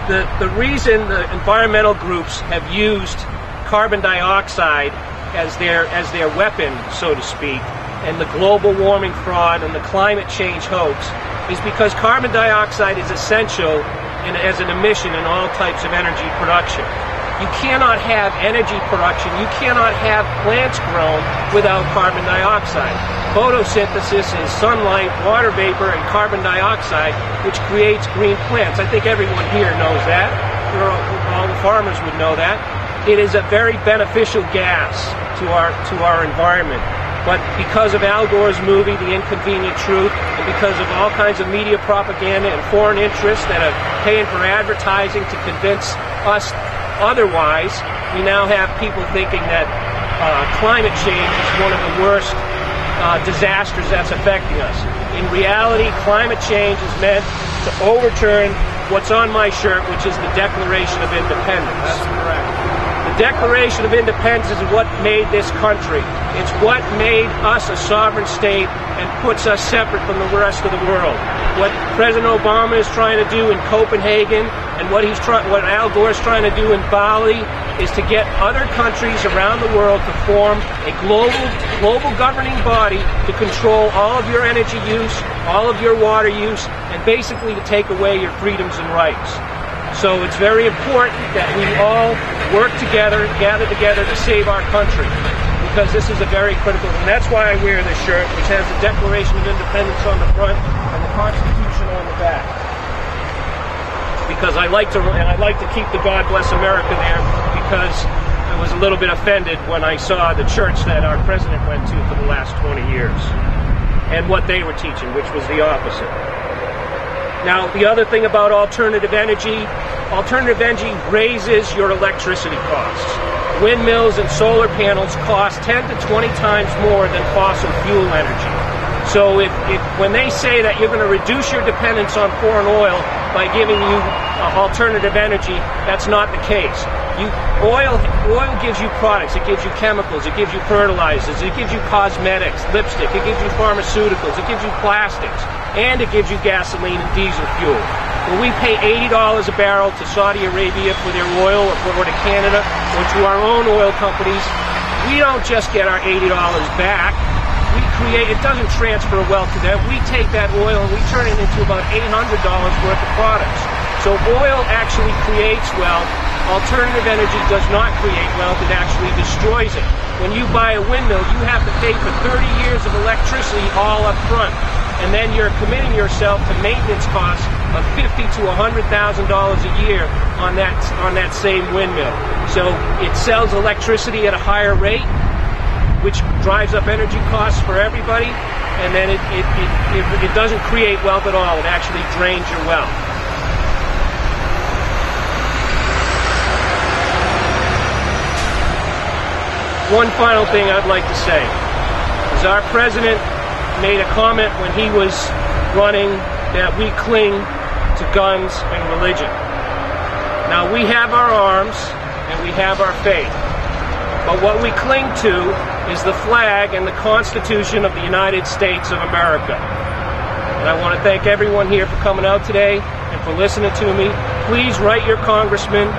the reason the environmental groups have used carbon dioxide as their weapon, so to speak, and the global warming fraud and the climate change hoax is because carbon dioxide is essential as an emission in all types of energy production. You cannot have energy production, you cannot have plants grown without carbon dioxide. Photosynthesis is sunlight, water vapor, and carbon dioxide, which creates green plants. I think everyone here knows that. All the farmers would know that. It is a very beneficial gas to our environment. But because of Al Gore's movie, The Inconvenient Truth, and because of all kinds of media propaganda and foreign interests that are paying for advertising to convince us otherwise, we now have people thinking that climate change is one of the worst disasters that's affecting us. In reality, climate change is meant to overturn what's on my shirt, which is the Declaration of Independence. That's correct. The Declaration of Independence is what made this country. It's what made us a sovereign state and puts us separate from the rest of the world. What President Obama is trying to do in Copenhagen and what Al Gore is trying to do in Bali is to get other countries around the world to form a global governing body to control all of your energy use, all of your water use, and basically to take away your freedoms and rights. So it's very important that we all work together, gather together to save our country, because this is a very critical, and that's why I wear this shirt, which has the Declaration of Independence on the front and the Constitution on the back. Because I like to keep the God Bless America there, because I was a little bit offended when I saw the church that our president went to for the last 20 years and what they were teaching, which was the opposite. Now, the other thing about alternative energy raises your electricity costs. Windmills and solar panels cost 10 to 20 times more than fossil fuel energy. So when they say that you're going to reduce your dependence on foreign oil by giving you alternative energy, that's not the case. Oil gives you products, it gives you chemicals, it gives you fertilizers, it gives you cosmetics, lipstick, it gives you pharmaceuticals, it gives you plastics, and it gives you gasoline and diesel fuel. When we pay $80 a barrel to Saudi Arabia for their oil, or to Canada, or to our own oil companies, we don't just get our $80 back. It doesn't transfer wealth to them. We take that oil and we turn it into about $800 worth of products. So oil actually creates wealth. Alternative energy does not create wealth, it actually destroys it. When you buy a windmill, you have to pay for 30 years of electricity all up front. And then you're committing yourself to maintenance costs of $50,000 to $100,000 a year on that same windmill. So it sells electricity at a higher rate, which drives up energy costs for everybody, and then it doesn't create wealth at all. It actually drains your wealth. One final thing I'd like to say is our president made a comment when he was running that we cling to guns and religion. Now, we have our arms and we have our faith, but what we cling to is the flag and the Constitution of the United States of America. And I want to thank everyone here for coming out today and for listening to me. Please write your congressman,